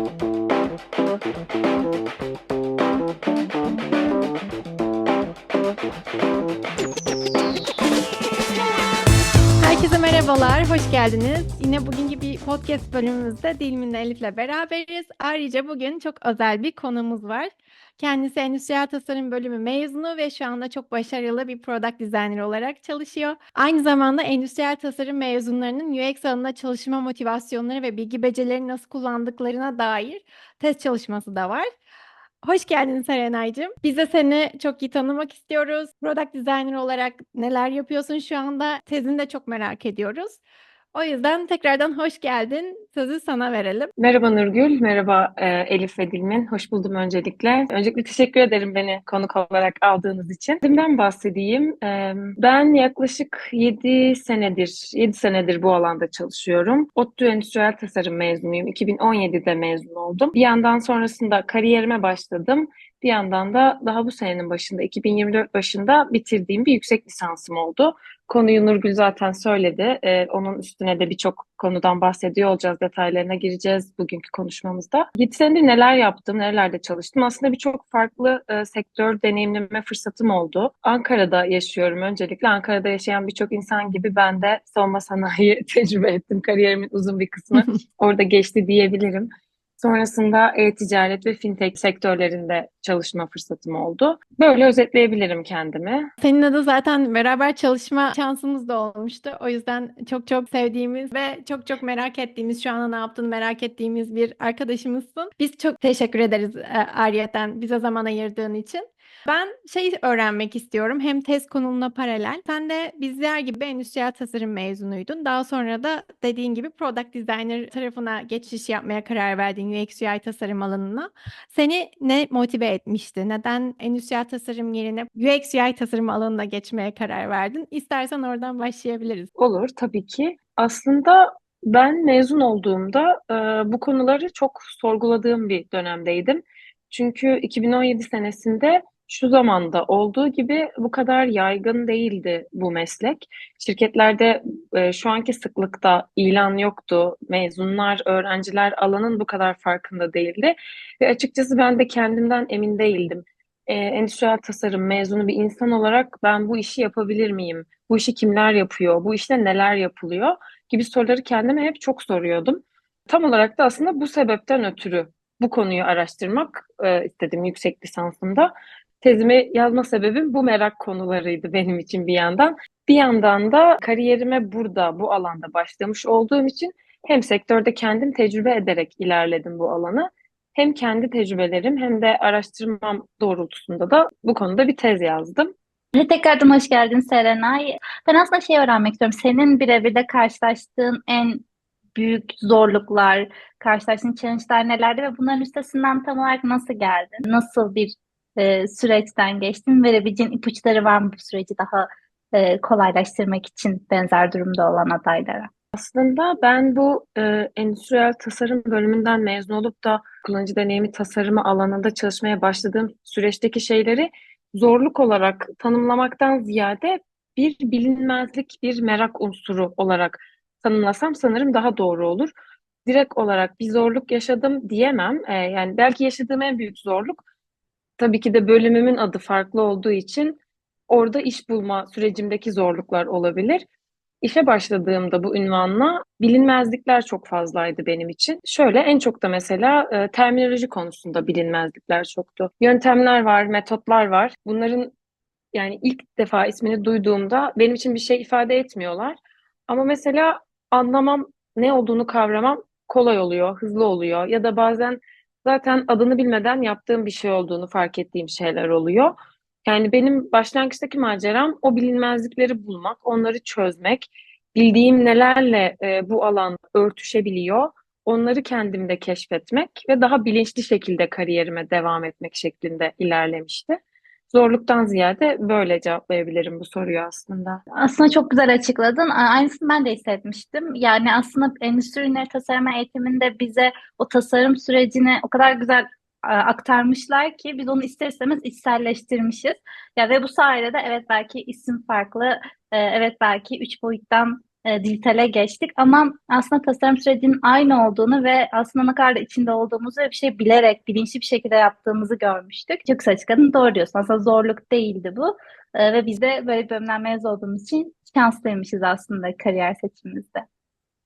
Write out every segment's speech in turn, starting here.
Herkese merhabalar, hoş geldiniz. Yine bugünkü bir podcast bölümümüzde Dilmin'le Elif'le beraberiz. Ayrıca bugün çok özel bir konumuz var. Kendisi endüstriyel tasarım bölümü mezunu ve şu anda çok başarılı bir product designer olarak çalışıyor. Aynı zamanda endüstriyel tasarım mezunlarının UX alanında çalışma motivasyonları ve bilgi becerilerini nasıl kullandıklarına dair test çalışması da var. Hoş geldin Serenay'cığım. Biz de seni çok iyi tanımak istiyoruz. Product designer olarak neler yapıyorsun şu anda? Tezini de çok merak ediyoruz. O yüzden tekrardan hoş geldin. Sözü sana verelim. Merhaba Nurgül, merhaba Elif ve Dilmin. Hoş buldum öncelikle. Öncelikle teşekkür ederim beni konuk olarak aldığınız için. Kendimden bahsedeyim. Ben yaklaşık 7 senedir bu alanda çalışıyorum. ODTÜ Endüstriyel Tasarım mezunuyum. 2017'de mezun oldum. Bir yandan sonrasında kariyerime başladım. Bir yandan da daha bu senenin başında, 2024 başında bitirdiğim bir yüksek lisansım oldu. Konuyu Nurgül zaten söyledi. Onun üstüne de birçok konudan bahsediyor olacağız. Detaylarına gireceğiz bugünkü konuşmamızda. 7 senedir neler yaptım, nerelerde çalıştım? Aslında birçok farklı sektör deneyimleme fırsatım oldu. Ankara'da yaşıyorum öncelikle. Ankara'da yaşayan birçok insan gibi ben de savunma sanayi tecrübe ettim. Kariyerimin uzun bir kısmı orada geçti diyebilirim. Sonrasında e-ticaret ve fintech sektörlerinde çalışma fırsatım oldu. Böyle özetleyebilirim kendimi. Seninle de zaten beraber çalışma şansımız da olmuştu. O yüzden çok çok sevdiğimiz ve çok çok merak ettiğimiz, şu anda ne yaptığını merak ettiğimiz bir arkadaşımızsın. Biz çok teşekkür ederiz ayrıyeten bize zaman ayırdığın için. Ben öğrenmek istiyorum. Hem tez konumuna paralel. Sen de bizler gibi endüstriyel tasarım mezunuydun. Daha sonra da dediğin gibi product designer tarafına geçiş yapmaya karar verdin UX UI tasarım alanına. Seni ne motive etmişti? Neden endüstriyel tasarım yerine UX UI tasarım alanına geçmeye karar verdin? İstersen oradan başlayabiliriz. Olur tabii ki. Aslında ben mezun olduğumda bu konuları çok sorguladığım bir dönemdeydim. Çünkü 2017 senesinde şu zamanda olduğu gibi bu kadar yaygın değildi bu meslek. Şirketlerde şu anki sıklıkta ilan yoktu. Mezunlar, öğrenciler alanın bu kadar farkında değildi. Ve açıkçası ben de kendimden emin değildim. Endüstriyel tasarım mezunu bir insan olarak ben bu işi yapabilir miyim? Bu işi kimler yapıyor? Bu işte neler yapılıyor? Gibi soruları kendime hep çok soruyordum. Tam olarak da aslında bu sebepten ötürü bu konuyu araştırmak istedim yüksek lisansımda. Tezimi yazma sebebim bu merak konularıydı benim için bir yandan. Bir yandan da kariyerime burada, bu alanda başlamış olduğum için hem sektörde kendim tecrübe ederek ilerledim bu alana. Hem kendi tecrübelerim hem de araştırmam doğrultusunda da bu konuda bir tez yazdım. Tekrardan hoş geldin Serenay. Ben aslında öğrenmek istiyorum. Senin birebir de karşılaştığın en büyük zorluklar, karşılaştığın challenge'lar nelerdi ve bunların üstesinden tam olarak nasıl geldin? Nasıl bir süreçten geçtin? Verebileceğin ipuçları var mı bu süreci daha kolaylaştırmak için benzer durumda olan adaylara? Aslında ben bu endüstriyel tasarım bölümünden mezun olup da kullanıcı deneyimi tasarımı alanında çalışmaya başladığım süreçteki şeyleri zorluk olarak tanımlamaktan ziyade bir bilinmezlik, bir merak unsuru olarak tanımlasam sanırım daha doğru olur. Direkt olarak bir zorluk yaşadım diyemem. Yani belki yaşadığım en büyük zorluk tabii ki de bölümümün adı farklı olduğu için orada iş bulma sürecimdeki zorluklar olabilir. İşe başladığımda bu ünvanla bilinmezlikler çok fazlaydı benim için. Şöyle en çok da mesela terminoloji konusunda bilinmezlikler çoktu. Yöntemler var, metotlar var. Bunların yani ilk defa ismini duyduğumda benim için bir şey ifade etmiyorlar. Ama mesela anlamam, ne olduğunu kavramam kolay oluyor, hızlı oluyor. Ya da bazen zaten adını bilmeden yaptığım bir şey olduğunu fark ettiğim şeyler oluyor. Yani benim başlangıçtaki maceram o bilinmezlikleri bulmak, onları çözmek, bildiğim nelerle bu alan örtüşebiliyor, onları kendimde keşfetmek ve daha bilinçli şekilde kariyerime devam etmek şeklinde ilerlemişti. Zorluktan ziyade böyle cevaplayabilirim bu soruyu aslında. Aslında çok güzel açıkladın. Aynısını ben de hissetmiştim. Yani aslında endüstri ürünleri tasarımı eğitiminde bize o tasarım sürecini o kadar güzel aktarmışlar ki biz onu ister istemez içselleştirmişiz. Ya ve bu sayede de evet belki isim farklı, evet belki üç boyuttan dijitale geçtik ama aslında tasarım sürecinin aynı olduğunu ve aslında ne kadar da içinde olduğumuzu ve bir şey bilerek, bilinçli bir şekilde yaptığımızı görmüştük. Çok güzel açıkladın, doğru diyorsun. Aslında zorluk değildi bu. Ve biz de böyle bir bölümden mezun olduğumuz için şanslıymışız aslında kariyer seçimimizde.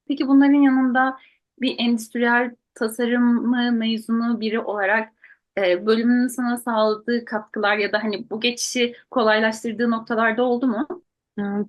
Peki bunların yanında bir endüstriyel tasarımı mezunu biri olarak bölümünün sana sağladığı katkılar ya da hani bu geçişi kolaylaştırdığı noktalarda oldu mu?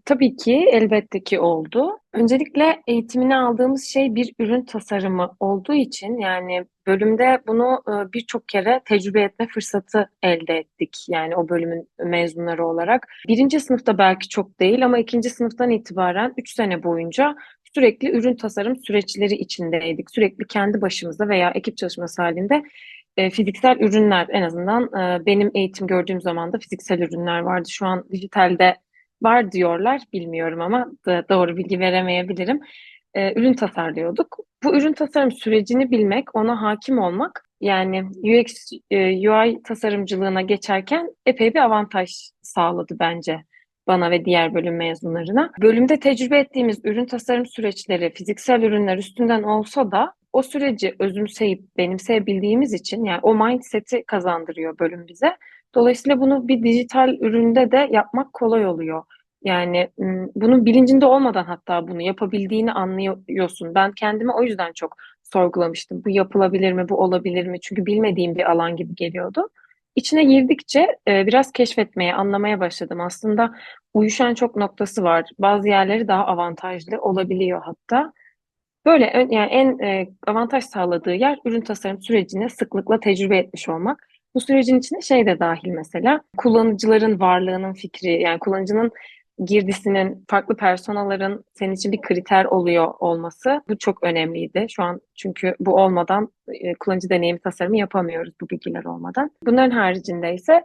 Tabii ki elbette ki oldu. Öncelikle eğitimini aldığımız şey bir ürün tasarımı olduğu için yani bölümde bunu birçok kere tecrübe etme fırsatı elde ettik. Yani o bölümün mezunları olarak. Birinci sınıfta belki çok değil ama ikinci sınıftan itibaren 3 sene boyunca sürekli ürün tasarım süreçleri içindeydik. Sürekli kendi başımıza veya ekip çalışması halinde fiziksel ürünler en azından benim eğitim gördüğüm zaman da fiziksel ürünler vardı. Şu an dijitalde var diyorlar, bilmiyorum ama doğru bilgi veremeyebilirim. Ürün tasarlıyorduk. Bu ürün tasarım sürecini bilmek, ona hakim olmak, yani UX, UI tasarımcılığına geçerken epey bir avantaj sağladı bence bana ve diğer bölüm mezunlarına. Bölümde tecrübe ettiğimiz ürün tasarım süreçleri fiziksel ürünler üstünden olsa da o süreci özümseyip benimseyebildiğimiz için yani o mindset'i kazandırıyor bölüm bize. Dolayısıyla bunu bir dijital üründe de yapmak kolay oluyor. Yani bunun bilincinde olmadan hatta bunu yapabildiğini anlıyorsun. Ben kendimi o yüzden çok sorgulamıştım. Bu yapılabilir mi, bu olabilir mi? Çünkü bilmediğim bir alan gibi geliyordu. İçine girdikçe biraz keşfetmeye, anlamaya başladım. Aslında uyuşan çok noktası var. Bazı yerleri daha avantajlı olabiliyor hatta. Böyle yani en avantaj sağladığı yer ürün tasarım sürecini sıklıkla tecrübe etmiş olmak. Bu sürecin içine şey de dahil mesela kullanıcıların varlığının fikri yani kullanıcının girdisinin farklı personaların senin için bir kriter oluyor olması bu çok önemliydi. Şu an çünkü bu olmadan kullanıcı deneyimi tasarımı yapamıyoruz bu bilgiler olmadan. Bunların haricinde ise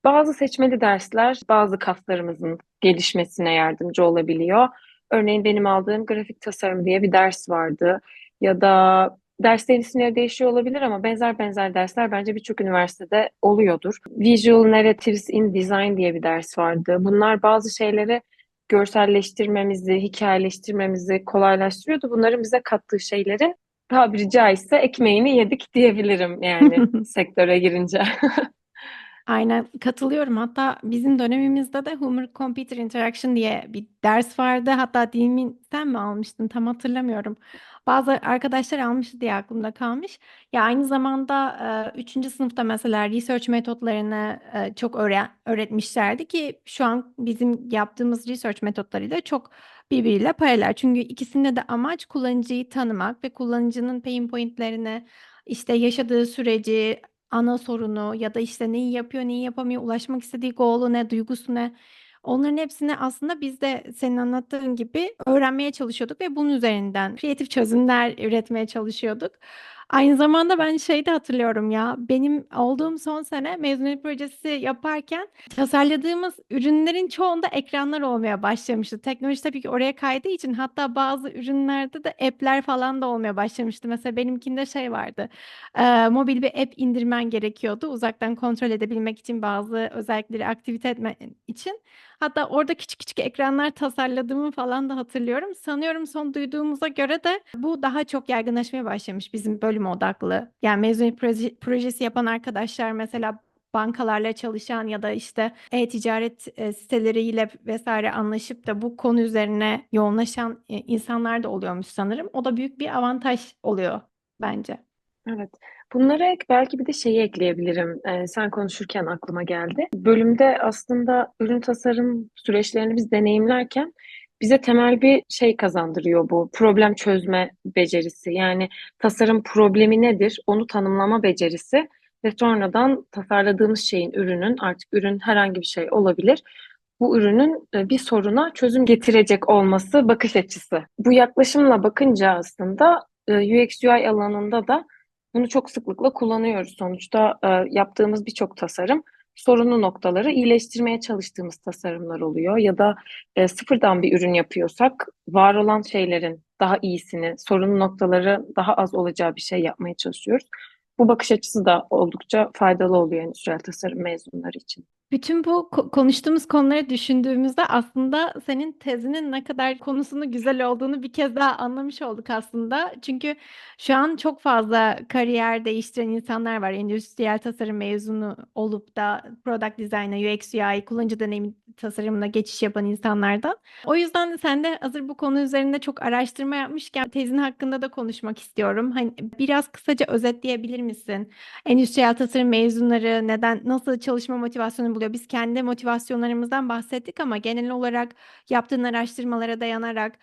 bazı seçmeli dersler bazı kaslarımızın gelişmesine yardımcı olabiliyor. Örneğin benim aldığım grafik tasarım diye bir ders vardı. Ya da derslerin isimleri değişiyor olabilir ama benzer benzer dersler bence birçok üniversitede oluyordur. Visual Narratives in Design diye bir ders vardı. Bunlar bazı şeyleri görselleştirmemizi, hikayeleştirmemizi kolaylaştırıyordu. Bunların bize kattığı şeylerin tabiri caizse ekmeğini yedik diyebilirim yani sektöre girince. Aynen katılıyorum. Hatta bizim dönemimizde de Human Computer Interaction diye bir ders vardı. Hatta Dilmin sen mi almıştın tam hatırlamıyorum. Bazı arkadaşlar almıştı diye aklımda kalmış. Ya aynı zamanda 3. sınıfta mesela research metotlarını çok öğretmişlerdi ki şu an bizim yaptığımız research metotlarıyla çok birbiriyle paralel. Çünkü ikisinde de amaç kullanıcıyı tanımak ve kullanıcının pain pointlerini işte yaşadığı süreci ana sorunu ya da işte neyi yapıyor, neyi yapamıyor, ulaşmak istediği goal'u ne, duygusu ne. Onların hepsini aslında biz de senin anlattığın gibi öğrenmeye çalışıyorduk ve bunun üzerinden kreatif çözümler üretmeye çalışıyorduk. Aynı zamanda ben şey de hatırlıyorum ya, benim olduğum son sene mezuniyet projesi yaparken tasarladığımız ürünlerin çoğunda ekranlar olmaya başlamıştı. Teknoloji tabii ki oraya kaydığı için hatta bazı ürünlerde de app'ler falan da olmaya başlamıştı. Mesela benimkinde şey vardı. Mobil bir app indirmen gerekiyordu. Uzaktan kontrol edebilmek için bazı özellikleri aktivite etmen için. Hatta orada küçük küçük ekranlar tasarladığımı falan da hatırlıyorum. Sanıyorum son duyduğumuza göre de bu daha çok yaygınlaşmaya başlamış bizim bölüm odaklı. Yani mezuniyet projesi yapan arkadaşlar mesela bankalarla çalışan ya da işte e-ticaret siteleriyle vesaire anlaşıp da bu konu üzerine yoğunlaşan insanlar da oluyormuş sanırım. O da büyük bir avantaj oluyor bence. Evet. Bunlara ek belki bir de şeyi ekleyebilirim. Sen konuşurken aklıma geldi. Bölümde aslında ürün tasarım süreçlerini biz deneyimlerken bize temel bir şey kazandırıyor bu. Problem çözme becerisi. Yani tasarım problemi nedir? Onu tanımlama becerisi ve sonradan tasarladığımız şeyin, ürünün, artık ürün herhangi bir şey olabilir. Bu ürünün bir soruna çözüm getirecek olması bakış açısı. Bu yaklaşımla bakınca aslında UX UI alanında da bunu çok sıklıkla kullanıyoruz. Sonuçta yaptığımız birçok tasarım sorunlu noktaları iyileştirmeye çalıştığımız tasarımlar oluyor. Ya da sıfırdan bir ürün yapıyorsak var olan şeylerin daha iyisini, sorunlu noktaları daha az olacağı bir şey yapmaya çalışıyoruz. Bu bakış açısı da oldukça faydalı oluyor endüstriyel tasarım mezunları için. Bütün bu konuştuğumuz konuları düşündüğümüzde aslında senin tezinin ne kadar konusunu güzel olduğunu bir kez daha anlamış olduk aslında. Çünkü şu an çok fazla kariyer değiştiren insanlar var. Endüstriyel tasarım mezunu olup da product design'a, UX, UI, kullanıcı deneyimi tasarımına geçiş yapan insanlardan. O yüzden sen de hazır bu konu üzerinde çok araştırma yapmışken tezin hakkında da konuşmak istiyorum. Hani biraz kısaca özetleyebilir misin? Endüstriyel tasarım mezunları neden, nasıl çalışma motivasyonu buluyor? Biz kendi motivasyonlarımızdan bahsettik ama genel olarak yaptığın araştırmalara dayanarak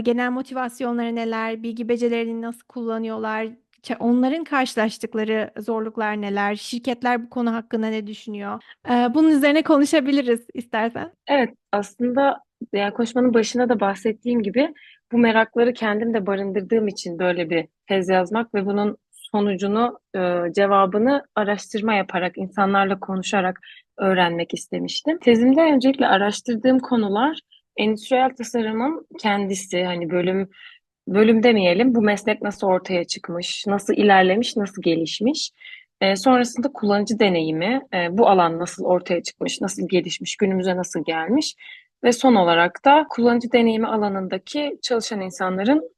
genel motivasyonları neler, bilgi becerilerini nasıl kullanıyorlar, onların karşılaştıkları zorluklar neler, şirketler bu konu hakkında ne düşünüyor? Bunun üzerine konuşabiliriz istersen. Evet, aslında yani konuşmanın başına da bahsettiğim gibi bu merakları kendim de barındırdığım için böyle bir tez yazmak ve bunun sonucunu, cevabını araştırma yaparak, insanlarla konuşarak öğrenmek istemiştim. Tezimde öncelikle araştırdığım konular endüstriyel tasarımın kendisi, hani bölüm demeyelim, bu meslek nasıl ortaya çıkmış, nasıl ilerlemiş, nasıl gelişmiş. Sonrasında kullanıcı deneyimi, bu alan nasıl ortaya çıkmış, nasıl gelişmiş, günümüze nasıl gelmiş ve son olarak da kullanıcı deneyimi alanındaki çalışan insanların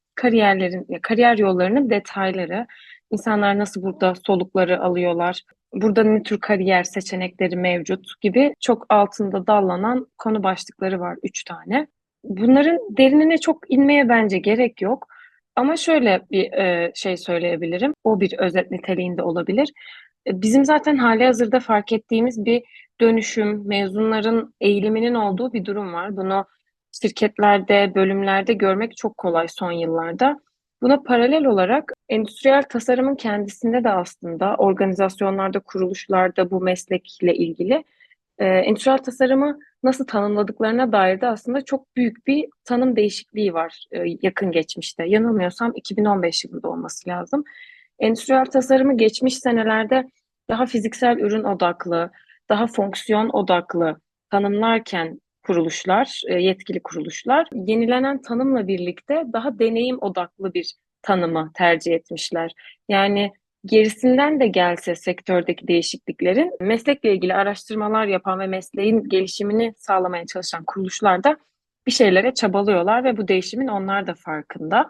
kariyer yollarının detayları, insanlar nasıl burada solukları alıyorlar, burada ne tür kariyer seçenekleri mevcut gibi çok altında dallanan konu başlıkları var, 3 tane. Bunların derinine çok inmeye bence gerek yok. Ama şöyle bir şey söyleyebilirim. O bir özet niteliğinde olabilir. Bizim zaten halihazırda fark ettiğimiz bir dönüşüm, mezunların eğiliminin olduğu bir durum var. Bunu şirketlerde, bölümlerde görmek çok kolay son yıllarda. Buna paralel olarak endüstriyel tasarımın kendisinde de aslında organizasyonlarda, kuruluşlarda bu meslekle ilgili endüstriyel tasarımı nasıl tanımladıklarına dair de aslında çok büyük bir tanım değişikliği var yakın geçmişte. Yanılmıyorsam 2015 yılında olması lazım. Endüstriyel tasarımı geçmiş senelerde daha fiziksel ürün odaklı, daha fonksiyon odaklı tanımlarken kuruluşlar, yetkili kuruluşlar yenilenen tanımla birlikte daha deneyim odaklı bir tanımı tercih etmişler. Yani gerisinden de gelse sektördeki değişikliklerin meslekle ilgili araştırmalar yapan ve mesleğin gelişimini sağlamaya çalışan kuruluşlar da bir şeylere çabalıyorlar ve bu değişimin onlar da farkında.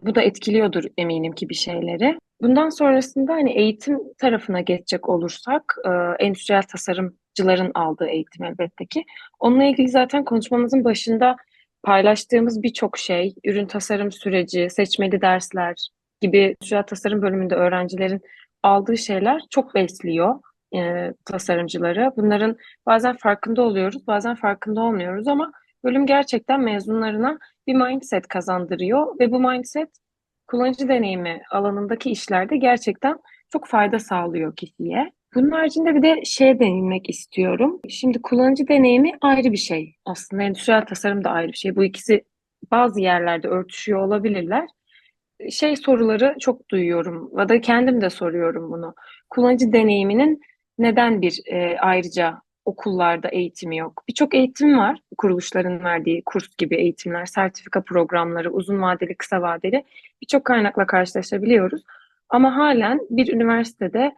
Bu da etkiliyordur eminim ki bir şeyleri. Bundan sonrasında hani eğitim tarafına geçecek olursak, endüstriyel tasarımcıların aldığı eğitim elbette ki. Onunla ilgili zaten konuşmamızın başında paylaştığımız birçok şey, ürün tasarım süreci, seçmeli dersler gibi endüstriyel tasarım bölümünde öğrencilerin aldığı şeyler çok besliyor tasarımcıları. Bunların bazen farkında oluyoruz, bazen farkında olmuyoruz ama bölüm gerçekten mezunlarına bir mindset kazandırıyor ve bu mindset kullanıcı deneyimi alanındaki işlerde gerçekten çok fayda sağlıyor kişiye. Bunun haricinde bir de şeye değinmek istiyorum. Şimdi kullanıcı deneyimi ayrı bir şey. Aslında endüstriyel tasarım da ayrı bir şey. Bu ikisi bazı yerlerde örtüşüyor olabilirler. Soruları çok duyuyorum ya da kendim de soruyorum bunu. Kullanıcı deneyiminin neden bir ayrıca okullarda eğitimi yok? Birçok eğitim var, kuruluşların verdiği kurs gibi eğitimler, sertifika programları, uzun vadeli, kısa vadeli birçok kaynakla karşılaşabiliyoruz. Ama halen bir üniversitede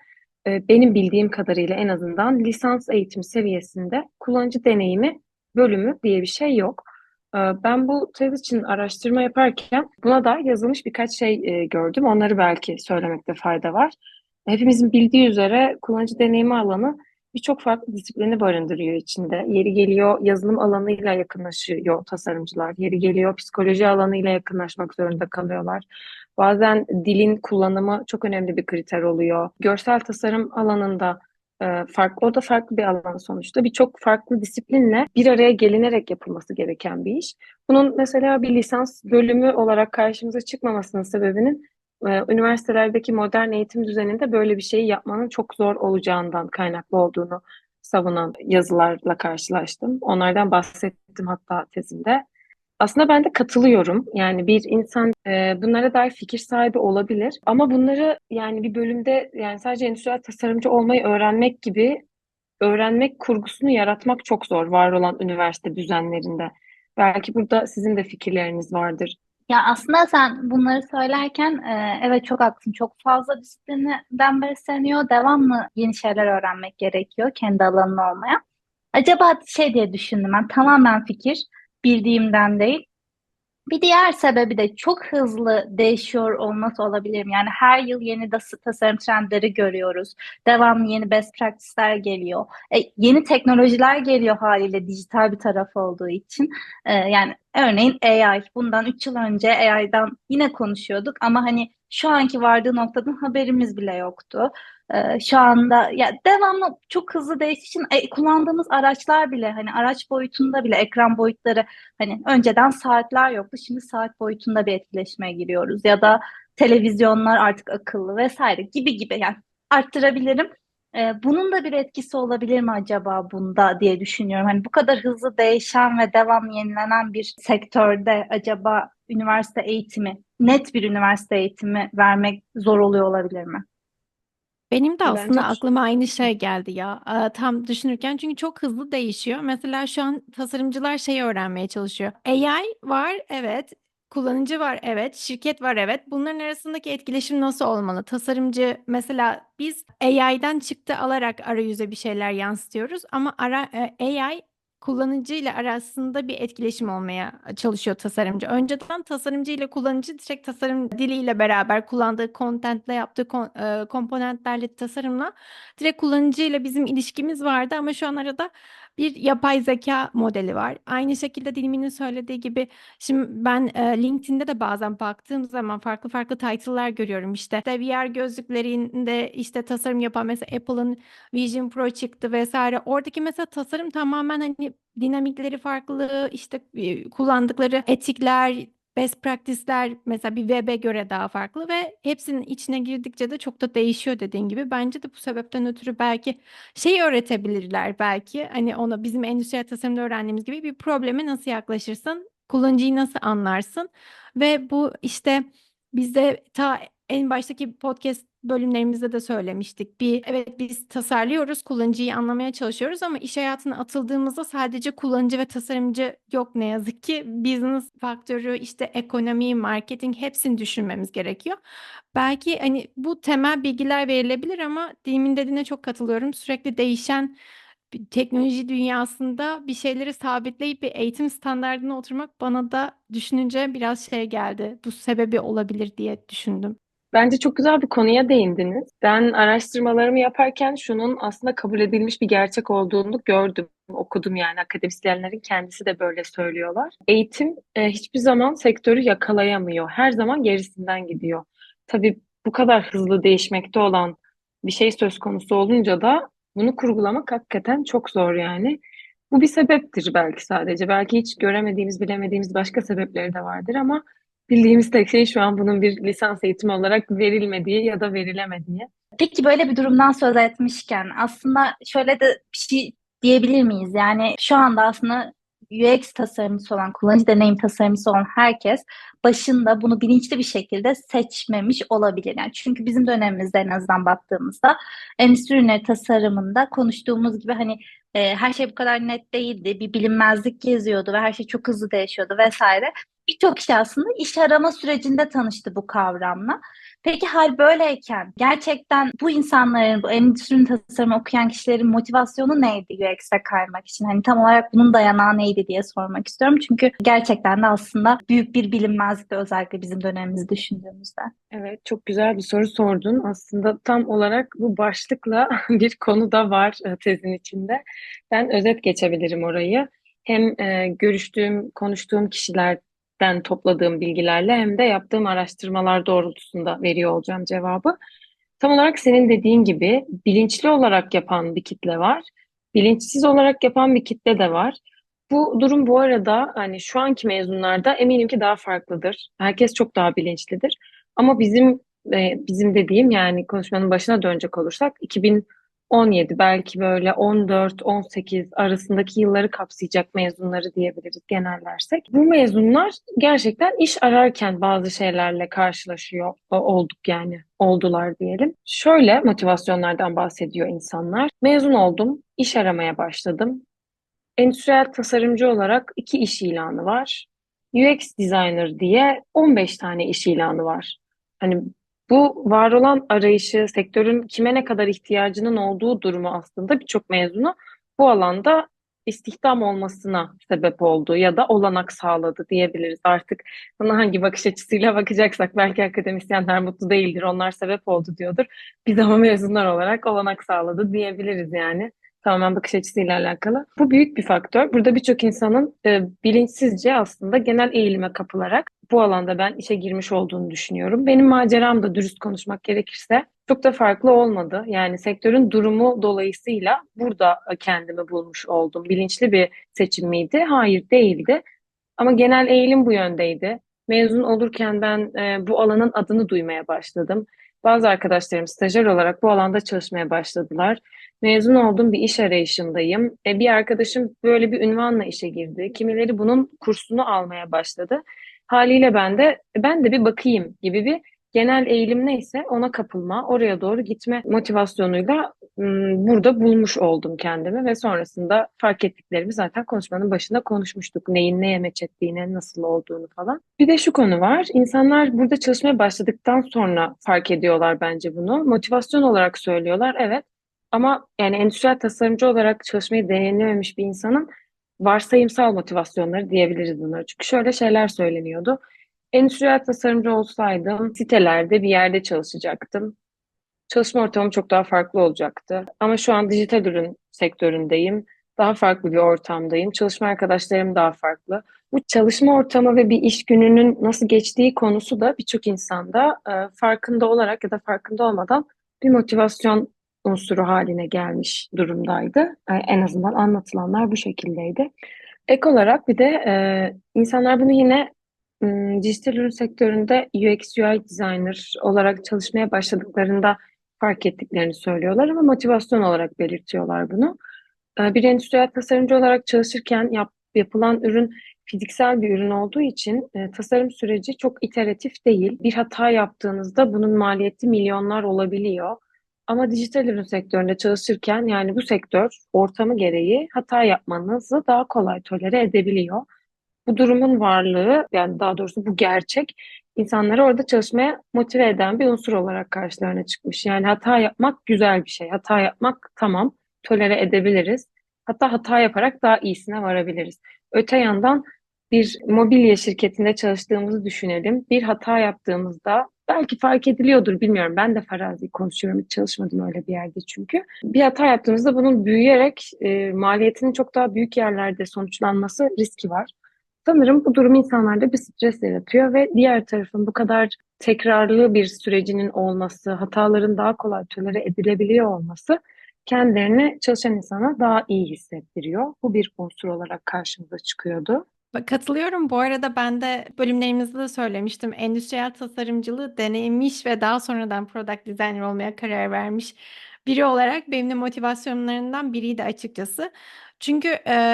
benim bildiğim kadarıyla en azından lisans eğitim seviyesinde kullanıcı deneyimi bölümü diye bir şey yok. Ben bu tez için araştırma yaparken buna dair yazılmış birkaç şey gördüm. Onları belki söylemekte fayda var. Hepimizin bildiği üzere kullanıcı deneyimi alanı birçok farklı disiplini barındırıyor içinde. Yeri geliyor yazılım alanıyla yakınlaşıyor tasarımcılar. Yeri geliyor psikoloji alanıyla yakınlaşmak zorunda kalıyorlar. Bazen dilin kullanımı çok önemli bir kriter oluyor. Görsel tasarım alanında o da farklı bir alan sonuçta. Birçok farklı disiplinle bir araya gelinerek yapılması gereken bir iş. Bunun mesela bir lisans bölümü olarak karşımıza çıkmamasının sebebinin üniversitelerdeki modern eğitim düzeninde böyle bir şeyi yapmanın çok zor olacağından kaynaklı olduğunu savunan yazılarla karşılaştım. Onlardan bahsettim hatta tezimde. Aslında ben de katılıyorum. Yani bir insan bunlara dair fikir sahibi olabilir. Ama bunları yani bir bölümde yani sadece endüstriyel tasarımcı olmayı öğrenmek gibi öğrenmek kurgusunu yaratmak çok zor var olan üniversite düzenlerinde. Belki burada sizin de fikirleriniz vardır. Ya aslında sen bunları söylerken evet çok haklısın. Çok fazla disiplinden besleniyor. Devamlı yeni şeyler öğrenmek gerekiyor kendi alanın olmayan. Acaba şey diye düşündüm ben, tamamen fikir, bildiğimden değil. Bir diğer sebebi de çok hızlı değişiyor olması olabilir mi? Yani her yıl yeni tasarım trendleri görüyoruz. Devamlı yeni best practice'ler geliyor. Yeni teknolojiler geliyor haliyle, dijital bir taraf olduğu için. Yani örneğin AI. Bundan 3 yıl önce AI'dan yine konuşuyorduk ama hani şu anki vardığı noktadan haberimiz bile yoktu. Şu anda ya devamlı çok hızlı değiştiği için kullandığımız araçlar bile, hani araç boyutunda bile ekran boyutları. Hani önceden saatler yoktu, şimdi saat boyutunda bir etkileşime giriyoruz ya da televizyonlar artık akıllı vesaire gibi gibi, yani arttırabilirim. Bunun da bir etkisi olabilir mi acaba bunda diye düşünüyorum. Hani bu kadar hızlı değişen ve devamlı yenilenen bir sektörde acaba üniversite eğitimi, net bir üniversite eğitimi vermek zor oluyor olabilir mi? Benim de Bence aslında aklıma aynı şey geldi ya. Tam düşünürken, çünkü çok hızlı değişiyor. Mesela şu an tasarımcılar şeyi öğrenmeye çalışıyor. AI var, evet. Kullanıcı var, evet. Şirket var, evet. Bunların arasındaki etkileşim nasıl olmalı? Tasarımcı mesela, biz AI'den çıktı alarak arayüze bir şeyler yansıtıyoruz ama AI kullanıcı ile arasında bir etkileşim olmaya çalışıyor tasarımcı. Önceden tasarımcı ile kullanıcı direkt tasarım diliyle beraber kullandığı contentle yaptığı komponentlerle tasarımla direkt kullanıcı ile bizim ilişkimiz vardı ama şu an arada bir yapay zeka modeli var. Aynı şekilde Dilimi'nin söylediği gibi, şimdi ben LinkedIn'de de bazen baktığım zaman farklı farklı title'lar görüyorum. İşte VR gözlüklerinde işte tasarım yapan, mesela Apple'ın Vision Pro çıktı vesaire. Oradaki mesela tasarım tamamen hani dinamikleri farklı, işte kullandıkları etikler, best practice'ler mesela bir web'e göre daha farklı ve hepsinin içine girdikçe de çok da değişiyor dediğin gibi. Bence de bu sebepten ötürü belki şey öğretebilirler, belki hani ona bizim endüstriyel tasarımda öğrendiğimiz gibi bir probleme nasıl yaklaşırsın, kullanıcıyı nasıl anlarsın ve bu işte bizde ta en baştaki podcast bölümlerimizde de söylemiştik. Evet, biz tasarlıyoruz, kullanıcıyı anlamaya çalışıyoruz ama iş hayatına atıldığımızda sadece kullanıcı ve tasarımcı yok ne yazık ki. Business faktörü, işte ekonomi, marketing, hepsini düşünmemiz gerekiyor. Belki hani bu temel bilgiler verilebilir ama Dilimin dediğine çok katılıyorum. Sürekli değişen bir teknoloji dünyasında bir şeyleri sabitleyip bir eğitim standardına oturmak bana da düşününce biraz şey geldi. Bu sebebi olabilir diye düşündüm. Bence çok güzel bir konuya değindiniz. Ben araştırmalarımı yaparken şunun aslında kabul edilmiş bir gerçek olduğunu gördüm, okudum yani akademisyenlerin kendisi de böyle söylüyorlar. Eğitim hiçbir zaman sektörü yakalayamıyor. Her zaman gerisinden gidiyor. Tabii bu kadar hızlı değişmekte olan bir şey söz konusu olunca da bunu kurgulamak hakikaten çok zor yani. Bu bir sebeptir belki sadece. Belki hiç göremediğimiz, bilemediğimiz başka sebepleri de vardır ama bildiğimiz tek şey şu an bunun bir lisans eğitimi olarak verilmediği ya da verilemediği. Peki böyle bir durumdan söz etmişken aslında şöyle de bir şey diyebilir miyiz? Yani şu anda aslında UX tasarımcısı olan, kullanıcı deneyim tasarımcısı olan herkes başında bunu bilinçli bir şekilde seçmemiş olabilir. Yani çünkü bizim dönemimizde en azından baktığımızda endüstri ürünleri tasarımında konuştuğumuz gibi hani her şey bu kadar net değildi. Bir bilinmezlik geziyordu ve her şey çok hızlı değişiyordu vesaire. Birçok kişi aslında iş arama sürecinde tanıştı bu kavramla. Peki hal böyleyken gerçekten bu insanların, bu endüstri tasarımı okuyan kişilerin motivasyonu neydi UX'e kaymak için? Hani tam olarak bunun dayanağı neydi diye sormak istiyorum. Çünkü gerçekten de aslında büyük bir bilinmezlikti, özellikle bizim dönemimizi düşündüğümüzde. Evet, çok güzel bir soru sordun. Aslında tam olarak bu başlıkla bir konu da var tezin içinde. Ben özet geçebilirim orayı. Hem görüştüğüm, konuştuğum kişilerden topladığım bilgilerle hem de yaptığım araştırmalar doğrultusunda veriyor olacağım cevabı. Tam olarak senin dediğin gibi bilinçli olarak yapan bir kitle var. Bilinçsiz olarak yapan bir kitle de var. Bu durum bu arada hani şu anki mezunlarda eminim ki daha farklıdır. Herkes çok daha bilinçlidir. Ama bizim dediğim yani konuşmanın başına dönecek olursak 2017 belki böyle 14-18 arasındaki yılları kapsayacak mezunları diyebiliriz genellersek. Bu mezunlar gerçekten iş ararken bazı şeylerle karşılaşıyor olduk yani oldular diyelim. Şöyle motivasyonlardan bahsediyor insanlar. Mezun oldum, iş aramaya başladım. Endüstriyel tasarımcı olarak 2 iş ilanı var. UX designer diye 15 tane iş ilanı var. Hani bu var olan arayışı, sektörün kime ne kadar ihtiyacının olduğu durumu aslında birçok mezunu bu alanda istihdam olmasına sebep oldu ya da olanak sağladı diyebiliriz. Artık buna hangi bakış açısıyla bakacaksak belki akademisyenler mutlu değildir, onlar sebep oldu diyordur. Biz ama mezunlar olarak olanak sağladı diyebiliriz yani. Tamamen bakış açısıyla alakalı. Bu büyük bir faktör. Burada birçok insanın bilinçsizce aslında genel eğilime kapılarak bu alanda ben işe girmiş olduğunu düşünüyorum. Benim maceram da dürüst konuşmak gerekirse çok da farklı olmadı. Yani sektörün durumu dolayısıyla burada kendimi bulmuş oldum. Bilinçli bir seçim miydi? Hayır, değildi. Ama genel eğilim bu yöndeydi. Mezun olurken ben bu alanın adını duymaya başladım. Bazı arkadaşlarım stajyer olarak bu alanda çalışmaya başladılar. Mezun oldum, bir iş arayışındayım. Bir arkadaşım böyle bir ünvanla işe girdi. Kimileri bunun kursunu almaya başladı. Haliyle ben de bir bakayım gibi bir genel eğilim neyse ona kapılma, oraya doğru gitme motivasyonuyla burada bulmuş oldum kendimi ve sonrasında fark ettiklerimi zaten konuşmanın başında konuşmuştuk. Neyin neye meç ettiğini, nasıl olduğunu falan. Bir de şu konu var. İnsanlar burada çalışmaya başladıktan sonra fark ediyorlar bence bunu. Motivasyon olarak söylüyorlar, evet. Ama yani endüstriyel tasarımcı olarak çalışmayı deneyimlememiş bir insanın varsayımsal motivasyonları diyebiliriz bunlara. Çünkü şöyle şeyler söyleniyordu. Endüstriyel tasarımcı olsaydım sitelerde bir yerde çalışacaktım. Çalışma ortamım çok daha farklı olacaktı. Ama şu an dijital ürün sektöründeyim. Daha farklı bir ortamdayım. Çalışma arkadaşlarım daha farklı. Bu çalışma ortamı ve bir iş gününün nasıl geçtiği konusu da birçok insanda farkında olarak ya da farkında olmadan bir motivasyon unsuru haline gelmiş durumdaydı. En azından anlatılanlar bu şekildeydi. Ek olarak bir de insanlar bunu yine dijital ürün sektöründe UX UI designer olarak çalışmaya başladıklarında fark ettiklerini söylüyorlar ama motivasyon olarak belirtiyorlar bunu. Bir endüstriyel tasarımcı olarak çalışırken yapılan ürün fiziksel bir ürün olduğu için tasarım süreci çok iteratif değil. Bir hata yaptığınızda bunun maliyeti milyonlar olabiliyor. Ama dijital ürün sektöründe çalışırken yani bu sektör ortamı gereği hata yapmanızı daha kolay tolere edebiliyor. Bu durumun varlığı yani daha doğrusu bu gerçek insanları orada çalışmaya motive eden bir unsur olarak karşılarına çıkmış. Yani hata yapmak güzel bir şey. Hata yapmak tamam, tolere edebiliriz. Hatta hata yaparak daha iyisine varabiliriz. Öte yandan bir mobilya şirketinde çalıştığımızı düşünelim. Bir hata yaptığımızda belki fark ediliyordur bilmiyorum. Ben de farazi konuşuyorum. Hiç çalışmadım öyle bir yerde çünkü. Bir hata yaptığımızda bunun büyüyerek maliyetinin çok daha büyük yerlerde sonuçlanması riski var. Sanırım bu durum insanlarda bir stres yaratıyor ve diğer tarafın bu kadar tekrarlı bir sürecinin olması, hataların daha kolay tolere edilebiliyor olması kendilerini çalışan insana daha iyi hissettiriyor. Bu bir unsur olarak karşımıza çıkıyordu. Katılıyorum. Bu arada ben de bölümlerimizde de söylemiştim. Endüstriyel tasarımcılığı deneyimmiş ve daha sonradan product designer olmaya karar vermiş biri olarak benim de motivasyonlarından biriydi açıkçası. Çünkü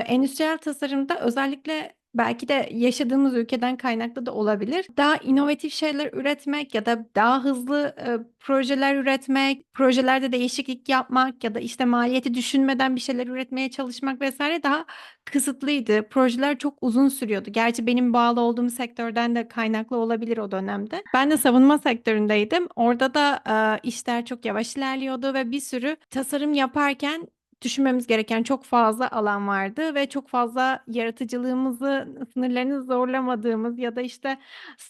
endüstriyel tasarımda özellikle belki de yaşadığımız ülkeden kaynaklı da olabilir. Daha inovatif şeyler üretmek ya da daha hızlı projeler üretmek, projelerde değişiklik yapmak ya da işte maliyeti düşünmeden bir şeyler üretmeye çalışmak vesaire daha kısıtlıydı. Projeler çok uzun sürüyordu. Gerçi benim bağlı olduğum sektörden de kaynaklı olabilir o dönemde. Ben de savunma sektöründeydim. Orada da işler çok yavaş ilerliyordu ve bir sürü tasarım yaparken düşünmemiz gereken çok fazla alan vardı ve çok fazla yaratıcılığımızı sınırlarını zorlamadığımız ya da işte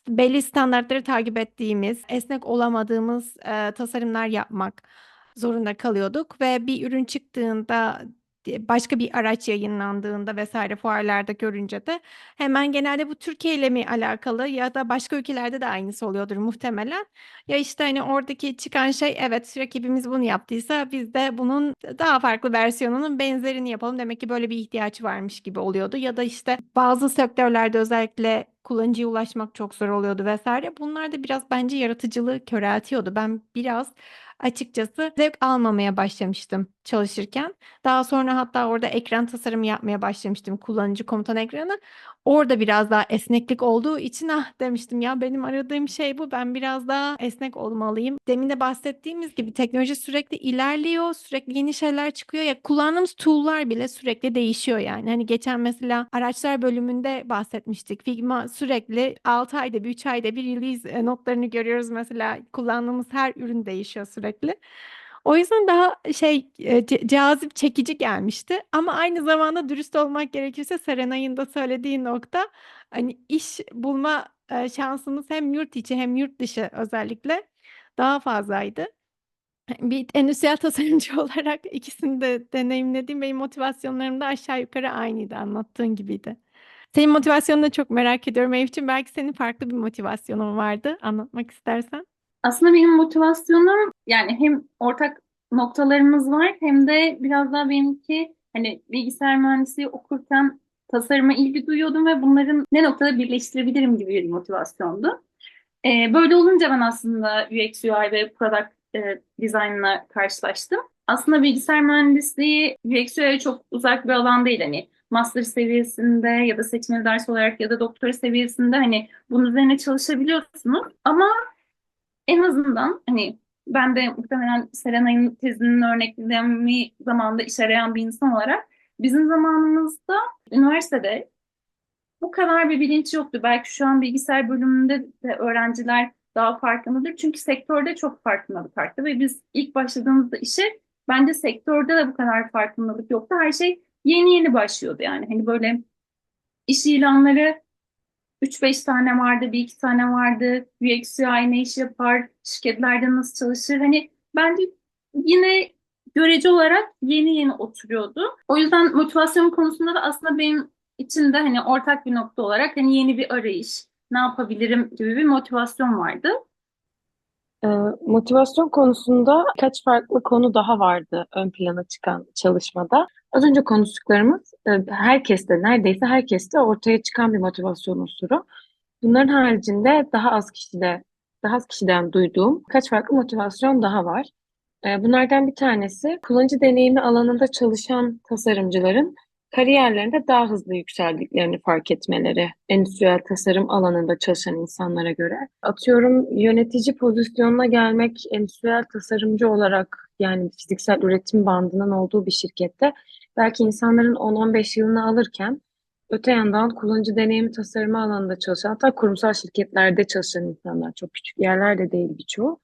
belli standartları takip ettiğimiz, esnek olamadığımız tasarımlar yapmak zorunda kalıyorduk ve bir ürün çıktığında başka bir araç yayınlandığında vesaire fuarlarda görünce de hemen genelde bu Türkiye ile mi alakalı ya da başka ülkelerde de aynısı oluyordur muhtemelen. Ya işte hani oradaki çıkan şey evet rakibimiz bunu yaptıysa biz de bunun daha farklı versiyonunun benzerini yapalım. Demek ki böyle bir ihtiyaç varmış gibi oluyordu. Ya da işte bazı sektörlerde özellikle kullanıcıya ulaşmak çok zor oluyordu vesaire. Bunlar da biraz bence yaratıcılığı köreltiyordu. Ben biraz açıkçası zevk almamaya başlamıştım çalışırken. Daha sonra hatta orada ekran tasarımı yapmaya başlamıştım. Kullanıcı komutan ekranı. Orada biraz daha esneklik olduğu için demiştim ya benim aradığım şey bu. Ben biraz daha esnek olmalıyım. Demin de bahsettiğimiz gibi teknoloji sürekli ilerliyor. Sürekli yeni şeyler çıkıyor. Ya kullandığımız tool'lar bile sürekli değişiyor yani. Hani geçen mesela araçlar bölümünde bahsetmiştik. Figma sürekli 6 ayda bir 3 ayda bir release notlarını görüyoruz. Mesela kullandığımız her ürün değişiyor sürekli. O yüzden daha cazip, çekici gelmişti. Ama aynı zamanda dürüst olmak gerekirse Serenay'ın da söylediği nokta hani iş bulma şansımız hem yurt içi hem yurt dışı özellikle daha fazlaydı. Bir endüstriyel tasarımcı olarak ikisini de deneyimlediğim benim motivasyonlarım da aşağı yukarı aynıydı anlattığın gibiydi. Senin motivasyonunu da çok merak ediyorum Elif'ciğim. Belki senin farklı bir motivasyonun vardı. Anlatmak istersen. Aslında benim motivasyonum yani hem ortak noktalarımız var hem de biraz daha benimki hani bilgisayar mühendisliği okurken tasarıma ilgi duyuyordum ve bunların ne noktada birleştirebilirim gibi bir motivasyondu. Böyle olunca ben aslında UX, UI ve Product Design'la karşılaştım. Aslında bilgisayar mühendisliği UX, UI'ye çok uzak bir alan değil. Hani master seviyesinde ya da seçmeli ders olarak ya da doktora seviyesinde hani bunun üzerine çalışabiliyorsunuz. Ama en azından hani ben de muhtemelen Serenay'ın tezinin örneklemi zamanında işe yarayan bir insan olarak bizim zamanımızda üniversitede bu kadar bir bilinç yoktu. Belki şu an bilgisayar bölümünde de öğrenciler daha farkındadır. Çünkü sektörde çok farkındalık arttı ve biz ilk başladığımızda işe bence sektörde de bu kadar farkındalık yoktu. Her şey yeni yeni başlıyordu yani. Hani böyle iş ilanları üç beş tane vardı, bir iki tane vardı. UX UI ne iş yapar, şirketlerde nasıl çalışır. Hani bence yine görece olarak yeni yeni oturuyordu. O yüzden motivasyon konusunda da aslında benim için de hani ortak bir nokta olarak hani yeni bir arayış, ne yapabilirim gibi bir motivasyon vardı. Ee, Motivasyon konusunda birkaç farklı konu daha vardı ön plana çıkan çalışmada. Az önce konuştuklarımız herkeste, neredeyse herkeste ortaya çıkan bir motivasyon unsuru. Bunların haricinde daha az kişiden duyduğum birkaç farklı motivasyon daha var. Bunlardan bir tanesi kullanıcı deneyimi alanında çalışan tasarımcıların kariyerlerinde daha hızlı yükseldiklerini fark etmeleri, endüstriyel tasarım alanında çalışan insanlara göre. Atıyorum yönetici pozisyonuna gelmek endüstriyel tasarımcı olarak yani fiziksel üretim bandının olduğu bir şirkette belki insanların 10-15 yılını alırken öte yandan kullanıcı deneyimi tasarımı alanında çalışan hatta kurumsal şirketlerde çalışan insanlar çok küçük yerlerde değil birçoğu.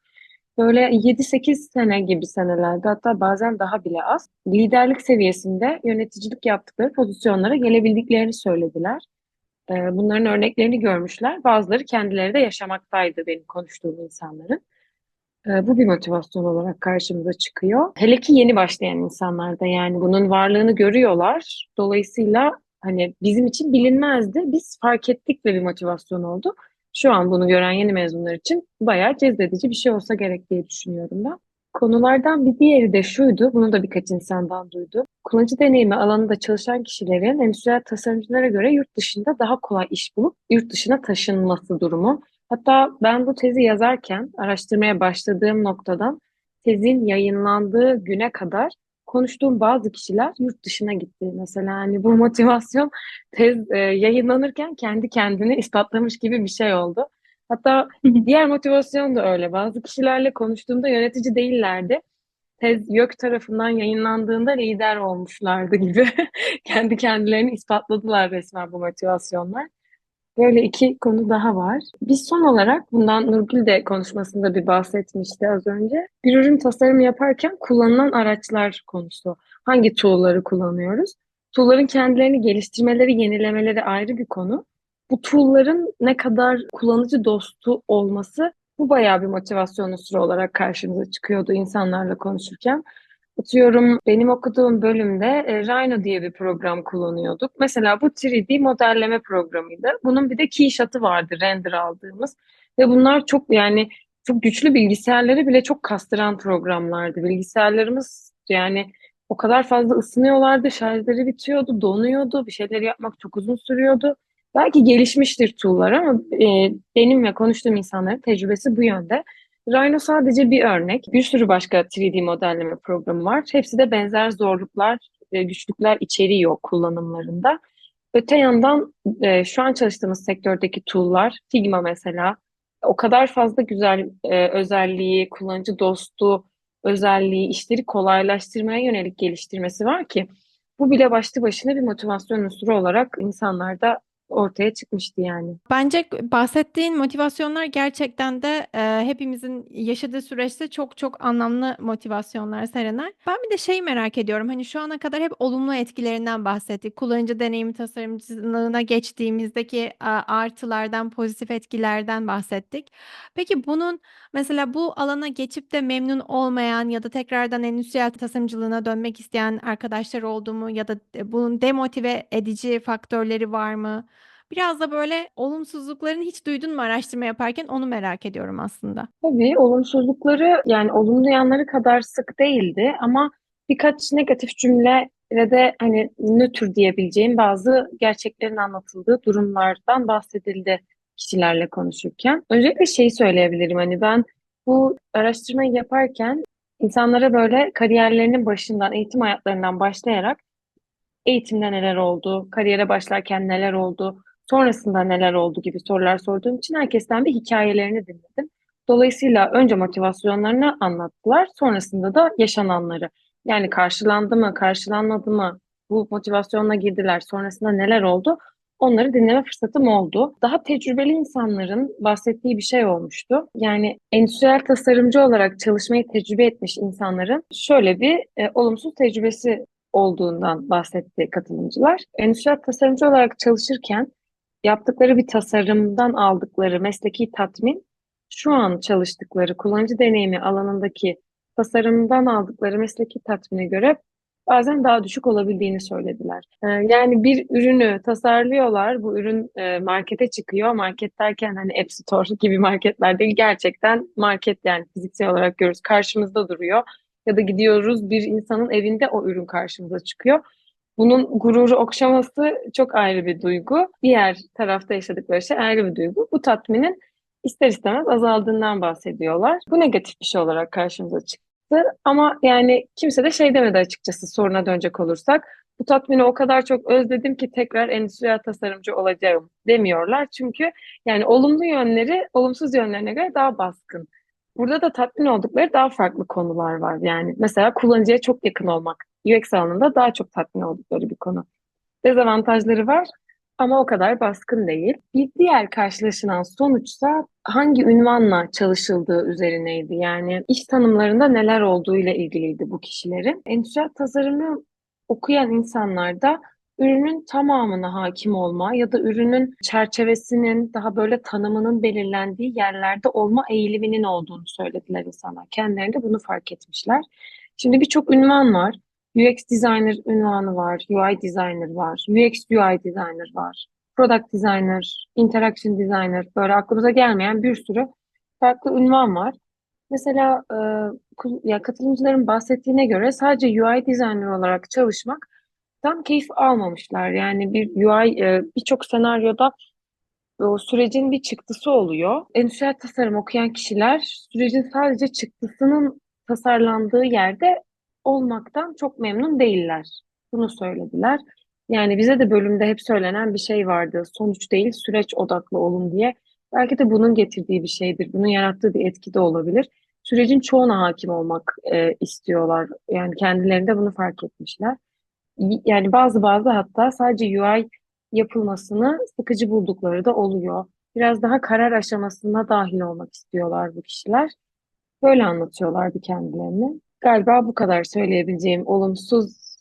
Böyle 7-8 sene gibi senelerde hatta bazen daha bile az liderlik seviyesinde yöneticilik yaptıkları pozisyonlara gelebildiklerini söylediler. Bunların örneklerini görmüşler. Bazıları kendileri de yaşamaktaydı benim konuştuğum insanların. Bu bir motivasyon olarak karşımıza çıkıyor. Hele ki yeni başlayan insanlarda yani bunun varlığını görüyorlar. Dolayısıyla hani bizim için bilinmezdi. Biz fark ettik ve bir motivasyon oldu. Şu an bunu gören yeni mezunlar için bayağı cezbedici bir şey olsa gerek diye düşünüyorum ben. Konulardan bir diğeri de şuydu, bunu da birkaç insandan duydum. Kullanıcı deneyimi alanında çalışan kişilerin endüstriyel tasarımcılara göre yurt dışında daha kolay iş bulup yurt dışına taşınması durumu. Hatta ben bu tezi yazarken araştırmaya başladığım noktadan tezin yayınlandığı güne kadar konuştuğum bazı kişiler yurt dışına gitti. Mesela hani bu motivasyon tez yayınlanırken kendi kendini ispatlamış gibi bir şey oldu. Hatta diğer motivasyon da öyle. Bazı kişilerle konuştuğumda yönetici değillerdi. Tez YÖK tarafından yayınlandığında lider olmuşlardı gibi. Kendi kendilerini ispatladılar resmen bu motivasyonlar. Böyle iki konu daha var. Biz son olarak bundan Nurgül de konuşmasında bir bahsetmişti az önce. Bir ürün tasarımı yaparken kullanılan araçlar konusu. Hangi tool'ları kullanıyoruz? Tool'ların kendilerini geliştirmeleri, yenilemeleri ayrı bir konu. Bu tool'ların ne kadar kullanıcı dostu olması bu bayağı bir motivasyon unsuru olarak karşımıza çıkıyordu insanlarla konuşurken. Atıyorum benim okuduğum bölümde Rhino diye bir program kullanıyorduk. Mesela bu 3D modelleme programıydı. Bunun bir de Keyshot'ı vardı render aldığımız. Ve bunlar çok yani çok güçlü bilgisayarları bile çok kastıran programlardı. Bilgisayarlarımız yani o kadar fazla ısınıyorlardı, şarjları bitiyordu, donuyordu, bir şeyler yapmak çok uzun sürüyordu. Belki gelişmiştir tool'lar ama benim ve konuştuğum insanların tecrübesi bu yönde. Rhino sadece bir örnek. Bir sürü başka 3D modelleme programı var. Hepsi de benzer zorluklar, güçlükler içeriyor kullanımlarında. Öte yandan şu an çalıştığımız sektördeki tool'lar, Figma mesela, o kadar fazla güzel özelliği, kullanıcı dostu özelliği, işleri kolaylaştırmaya yönelik geliştirmesi var ki bu bile başlı başına bir motivasyon unsuru olarak insanlarda ortaya çıkmıştı yani. Bence bahsettiğin motivasyonlar gerçekten de hepimizin yaşadığı süreçte çok çok anlamlı motivasyonlar Serenay. Ben bir de şeyi merak ediyorum. Hani şu ana kadar hep olumlu etkilerinden bahsettik. Kullanıcı deneyimi tasarımcılığına geçtiğimizdeki artılardan, pozitif etkilerden bahsettik. Peki bunun mesela bu alana geçip de memnun olmayan ya da tekrardan endüstriyel tasarımcılığına dönmek isteyen arkadaşlar oldu mu ya da bunun demotive edici faktörleri var mı? Biraz da böyle olumsuzluklarını hiç duydun mu araştırma yaparken onu merak ediyorum aslında. Tabii olumsuzlukları yani olumlu yanları kadar sık değildi ama birkaç negatif cümle ve de hani nötr diyebileceğim bazı gerçeklerin anlatıldığı durumlardan bahsedildi kişilerle konuşurken. Öncelikle şeyi söyleyebilirim, hani ben bu araştırmayı yaparken insanlara böyle kariyerlerinin başından, eğitim hayatlarından başlayarak eğitimde neler oldu, kariyere başlarken neler oldu, sonrasında neler oldu gibi sorular sorduğum için herkesten bir hikayelerini dinledim. Dolayısıyla önce motivasyonlarını anlattılar, sonrasında da yaşananları. Yani karşılandı mı, karşılanmadı mı, bu motivasyonla girdiler, sonrasında neler oldu, onları dinleme fırsatım oldu. Daha tecrübeli insanların bahsettiği bir şey olmuştu. Yani endüstriyel tasarımcı olarak çalışmayı tecrübe etmiş insanların şöyle bir olumsuz tecrübesi olduğundan bahsetti katılımcılar. Endüstriyel tasarımcı olarak çalışırken yaptıkları bir tasarımdan aldıkları mesleki tatmin, şu an çalıştıkları kullanıcı deneyimi alanındaki tasarımdan aldıkları mesleki tatmine göre bazen daha düşük olabildiğini söylediler. Yani bir ürünü tasarlıyorlar, bu ürün markete çıkıyor. Market derken hani App Store gibi marketler değil, gerçekten market, yani fiziksel olarak görürüz, karşımızda duruyor. Ya da gidiyoruz, bir insanın evinde o ürün karşımıza çıkıyor. Bunun gururu okşaması çok ayrı bir duygu. Diğer tarafta yaşadıkları şey ayrı bir duygu. Bu tatminin ister istemez azaldığından bahsediyorlar. Bu negatif bir şey olarak karşımıza çıktı. Ama yani kimse de şey demedi açıkçası, soruna dönecek olursak. Bu tatmini o kadar çok özledim ki tekrar endüstriyel tasarımcı olacağım demiyorlar. Çünkü yani olumlu yönleri olumsuz yönlerine göre daha baskın. Burada da tatmin oldukları daha farklı konular var. Yani mesela kullanıcıya çok yakın olmak. UX alanında daha çok tatmin oldukları bir konu. Dezavantajları var ama o kadar baskın değil. Bir diğer karşılaşılan sonuçsa hangi ünvanla çalışıldığı üzerineydi. Yani iş tanımlarında neler olduğu ile ilgiliydi bu kişilerin. Endüstriyel tasarımı okuyan insanlarda ürünün tamamına hakim olma ya da ürünün çerçevesinin daha böyle tanımının belirlendiği yerlerde olma eğiliminin olduğunu söylediler insanlar. Kendileri de bunu fark etmişler. Şimdi birçok ünvan var. UX designer ünvanı var, UI designer var, UX UI designer var, product designer, interaction designer, böyle aklımıza gelmeyen bir sürü farklı ünvan var. Mesela ya katılımcıların bahsettiğine göre sadece UI designer olarak çalışmaktan keyif almamışlar. Yani bir UI birçok senaryoda o sürecin bir çıktısı oluyor. Endüstriyel tasarım okuyan kişiler sürecin sadece çıktısının tasarlandığı yerde olmaktan çok memnun değiller. Bunu söylediler. Yani bize de bölümde hep söylenen bir şey vardı. Sonuç değil, süreç odaklı olun diye. Belki de bunun getirdiği bir şeydir. Bunun yarattığı bir etki de olabilir. Sürecin çoğuna hakim olmak istiyorlar. Yani kendilerinde bunu fark etmişler. Yani bazı hatta sadece UI yapılmasını sıkıcı buldukları da oluyor. Biraz daha karar aşamasına dahil olmak istiyorlar bu kişiler. Böyle anlatıyorlardı kendilerini. Galiba bu kadar söyleyebileceğim olumsuz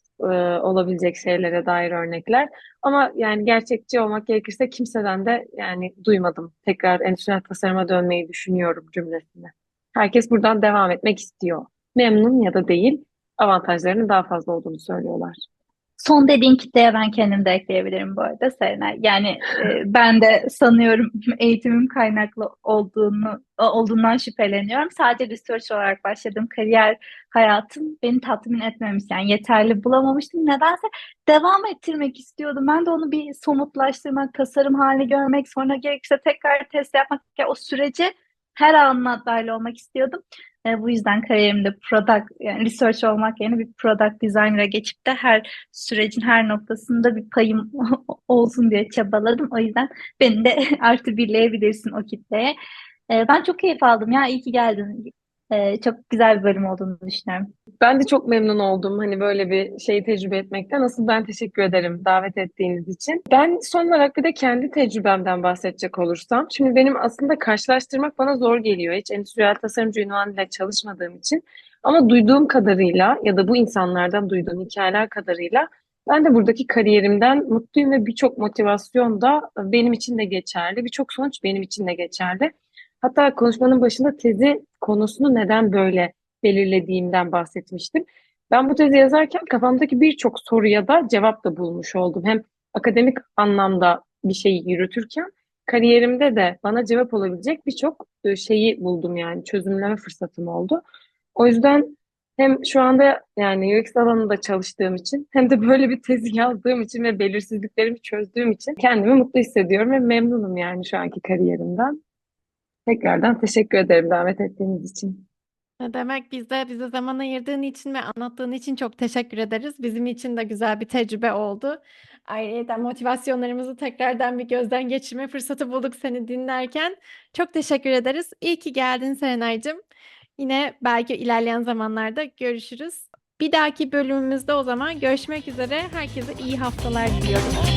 olabilecek şeylere dair örnekler. Ama yani gerçekçi olmak gerekirse kimseden de yani duymadım. Tekrar endüstriyel tasarıma dönmeyi düşünüyorum cümlesini. Herkes buradan devam etmek istiyor. Memnun ya da değil, avantajlarının daha fazla olduğunu söylüyorlar. Son dediğin kitleye ben kendim de ekleyebilirim bu arada Serenay. Yani ben de sanıyorum eğitimim kaynaklı olduğundan şüpheleniyorum. Sadece research olarak başladığım kariyer hayatım beni tatmin etmemiş. Yani yeterli bulamamıştım. Nedense devam ettirmek istiyordum. Ben de onu bir somutlaştırmak, tasarım halini görmek, sonra gerekirse tekrar test yapmak. Ya o süreci her alanına dahil olmak istiyordum. Bu yüzden kariyerimde yani research olmak yerine bir product designer'a geçip de her sürecin her noktasında bir payım olsun diye çabaladım. O yüzden beni de artı birleyebilirsin o kitleye. Ben çok keyif aldım ya. İyi ki geldin. Çok güzel bir bölüm olduğunu düşünüyorum. Ben de çok memnun oldum hani böyle bir şeyi tecrübe etmekten. Asıl ben teşekkür ederim davet ettiğiniz için. Ben son olarak bir de kendi tecrübemden bahsedecek olursam. Şimdi benim aslında karşılaştırmak bana zor geliyor. Hiç endüstriyel tasarımcı ünvanıyla çalışmadığım için. Ama duyduğum kadarıyla ya da bu insanlardan duyduğum hikayeler kadarıyla ben de buradaki kariyerimden mutluyum ve birçok motivasyon da benim için de geçerli. Birçok sonuç benim için de geçerli. Hatta konuşmanın başında tezi konusunu neden böyle belirlediğimden bahsetmiştim. Ben bu tezi yazarken kafamdaki birçok soruya da cevap da bulmuş oldum. Hem akademik anlamda bir şeyi yürütürken kariyerimde de bana cevap olabilecek birçok şeyi buldum yani çözümleme fırsatım oldu. O yüzden hem şu anda yani UX alanında çalıştığım için hem de böyle bir tezi yazdığım için ve belirsizliklerimi çözdüğüm için kendimi mutlu hissediyorum ve memnunum yani şu anki kariyerimden. Tekrardan teşekkür ederim davet ettiğiniz için. Ne demek, bize zaman ayırdığın için ve anlattığın için çok teşekkür ederiz. Bizim için de güzel bir tecrübe oldu. Ayrıca motivasyonlarımızı tekrardan bir gözden geçirme fırsatı bulduk seni dinlerken. Çok teşekkür ederiz. İyi ki geldin Serenay'cığım. Yine belki ilerleyen zamanlarda görüşürüz. Bir dahaki bölümümüzde o zaman görüşmek üzere. Herkese iyi haftalar diliyorum.